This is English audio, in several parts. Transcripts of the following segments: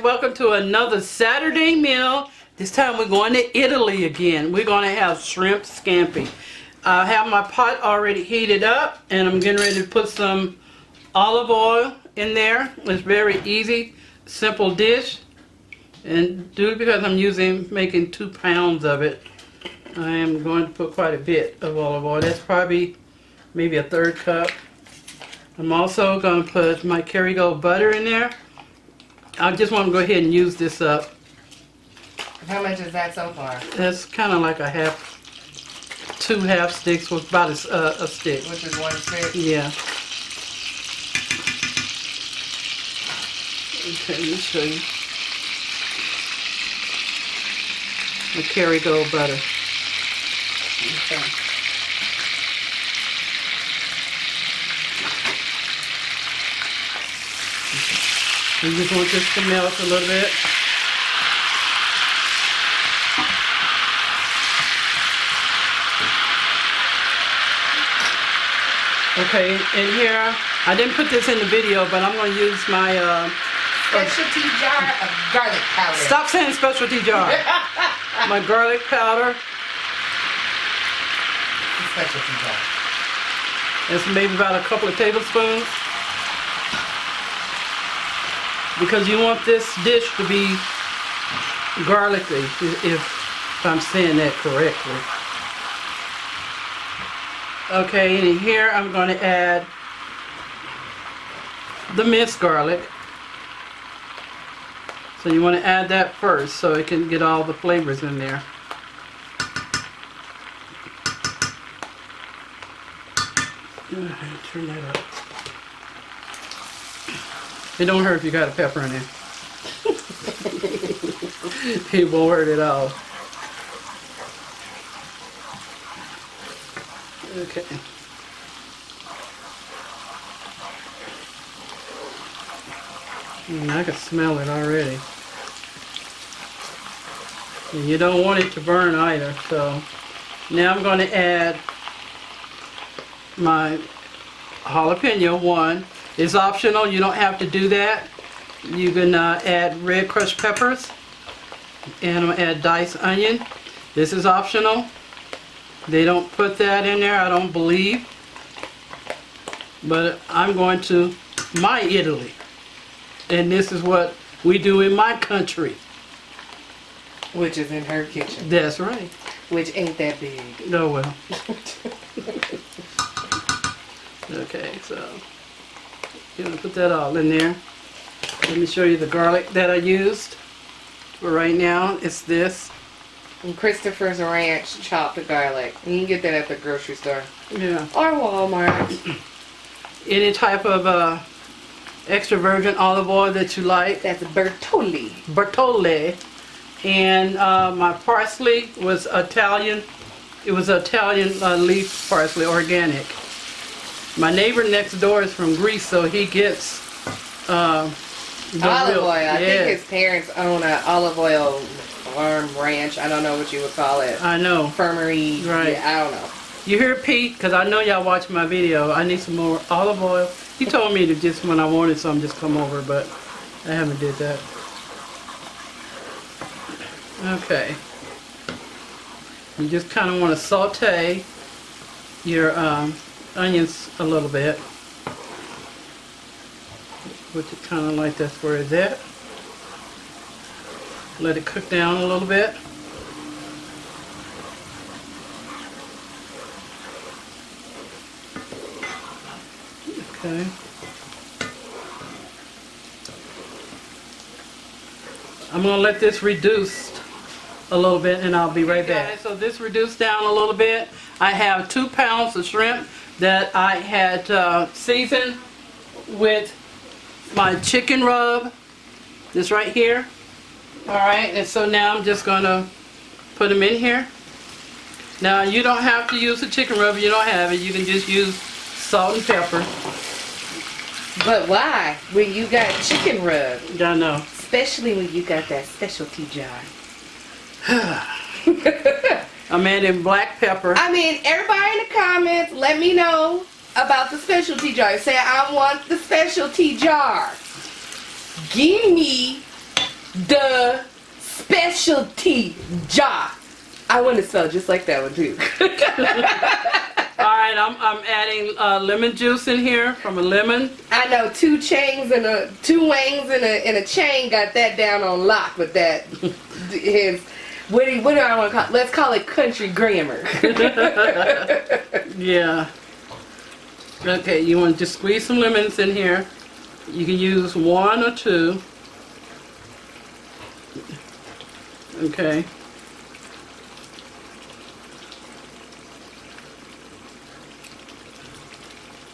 Welcome to another Saturday meal. This time we're going to Italy again. We're going to have shrimp scampi. I have my pot already heated up and I'm getting ready to put some olive oil in there. It's very easy, simple dish. And due to because I'm making 2 pounds of it, I am going to put quite a bit of olive oil. That's probably maybe a 1/3 cup. I'm also going to put my Kerrygold butter in there. I just want to go ahead and use this up. How much is that so far? That's kind of like a 2 half sticks, with about a stick. Which is 1 stick? Yeah. Okay, let me show you. The Kerrygold butter. Okay. You just want this to melt a little bit. Okay, in here, I didn't put this in the video, but I'm going to use my specialty jar of garlic powder. Stop saying specialty jar. My garlic powder. Specialty jar. It's maybe about a couple of tablespoons. Because you want this dish to be garlicky, if I'm saying that correctly. Okay, and in here I'm going to add the minced garlic. So you want to add that first so it can get all the flavors in there. Turn that up. It don't hurt if you got a pepper in there. It won't hurt at all. Okay. I can smell it already. And you don't want it to burn either, so now I'm going to add my jalapeno one. It's optional, you don't have to do that. You can add red crushed peppers, and I'm going to add diced onion. This is optional. They don't put that in there, I don't believe. But I'm going to my Italy. And this is what we do in my country. Which is in her kitchen. That's right. Which ain't that big. Oh well. Okay, so you're going to put that all in there. Let me show you the garlic that I used. For right now, it's this. And Christopher's Ranch chopped garlic. You can get that at the grocery store. Yeah. Or Walmart. Any type of extra virgin olive oil that you like. That's Bertolli. Bertolli. And my parsley was Italian. It was Italian leaf parsley, organic. My neighbor next door is from Greece, so he gets olive oil. I think his parents own an olive oil farm ranch. I don't know what you would call it. I know. Infirmary. Right. Yeah, I don't know. You hear Pete? Because I know y'all watching my video. I need some more olive oil. He told me to just, when I wanted some, just come over, but I haven't did that. Okay. You just kind of want to saute your onions a little bit. Put it kind of like that's where it's at. Let it cook down a little bit. Okay. I'm going to let this reduce a little bit and I'll be right back. So this reduced down a little bit. I have 2 pounds of shrimp that I had seasoned with my chicken rub This right here. Alright, and so now I'm just going to put them in here. Now you don't have to use the chicken rub if you don't have it. You can just use salt and pepper. But why? When you got chicken rub? I know. Especially when you got that specialty jar. I'm adding black pepper. I mean, everybody in the comments, let me know about the specialty jar. Say, I want the specialty jar. Give me the specialty jar. I want to spell just like that one too. Alright, I'm adding lemon juice in here from a lemon. I know two wangs and a chain got that down on lock with that. What do I want to call it? Let's call it country grammar. Yeah. Okay, you want to just squeeze some lemons in here. You can use 1 or 2. Okay.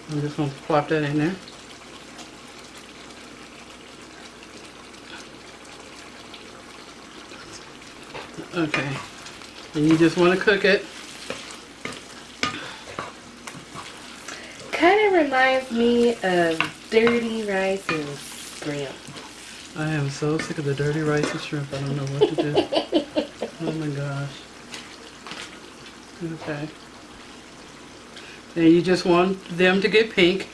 I'm just going to plop that in there. Okay. And you just want to cook it. Kind of reminds me of dirty rice and shrimp. I am so sick of the dirty rice and shrimp. I don't know what to do. Oh my gosh. Okay. And you just want them to get pink.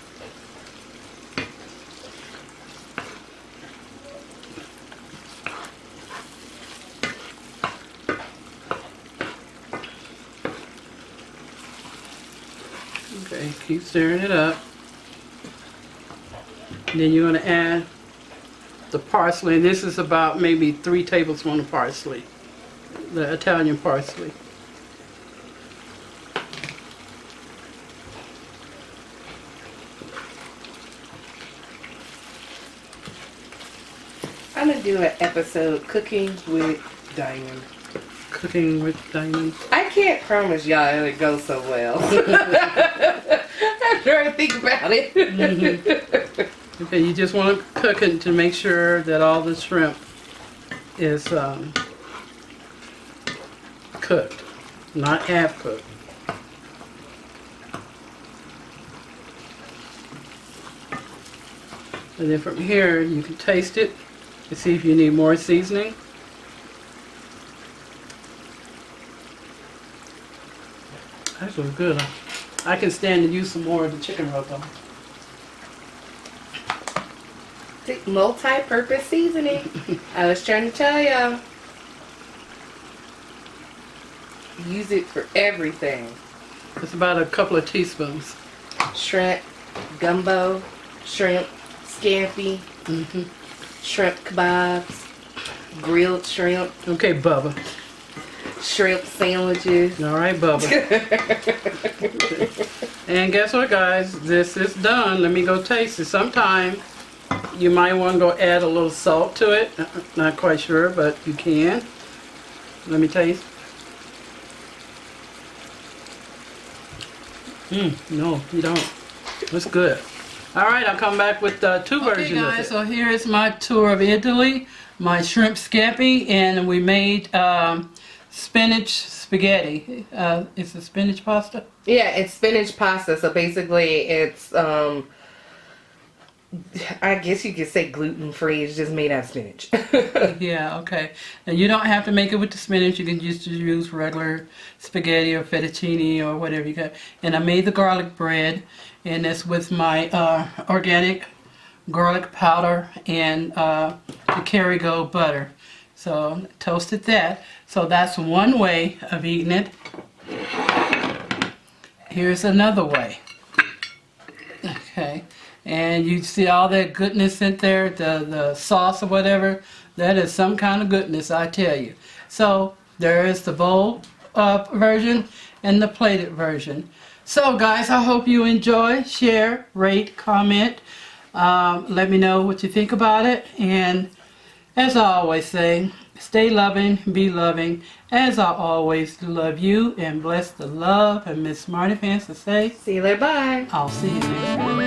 Okay, keep stirring it up. And then you're going to add the parsley. And this is about maybe 3 tablespoons of parsley. The Italian parsley. I'm going to do an episode cooking with Diamond. Cooking with Diamond. I can't promise y'all it'll go so well. After I think about it. Mm-hmm. Okay, you just want to cook it to make sure that all the shrimp is cooked, not half cooked. And then from here, you can taste it to see if you need more seasoning. That's really good. I can stand to use some more of the chicken rub though. Multi-purpose seasoning. I was trying to tell y'all. Use it for everything. It's about a couple of teaspoons. Shrimp, gumbo, shrimp, scampi, shrimp kebabs, grilled shrimp. Okay, Bubba. Shrimp sandwiches. All right, Bubba. And guess what, guys? This is done. Let me go taste it. Sometime you might want to go add a little salt to it. Not quite sure, but you can. Let me taste. No, you don't. It's good. All right, I'll come back with 2 versions of it. Okay, guys, so here is my tour of Italy. My shrimp scampi, and we made spinach spaghetti. It's a spinach pasta? Yeah, it's spinach pasta. So basically it's, I guess you could say gluten-free. It's just made out of spinach. Yeah, okay. And you don't have to make it with the spinach. You can just use regular spaghetti or fettuccine or whatever you got. And I made the garlic bread, and that's with my organic garlic powder and the Kerrygold butter. So toasted that. So that's one way of eating it. Here's another way. Okay. And you see all that goodness in there, the sauce or whatever. That is some kind of goodness, I tell you. So there is the bowl version and the plated version. So guys, I hope you enjoy, share, rate, comment. Let me know what you think about it. And as I always say, stay loving, be loving. As I always love you and bless the love. And Miss Smarty Pants to say, see you later, bye. I'll see you next time.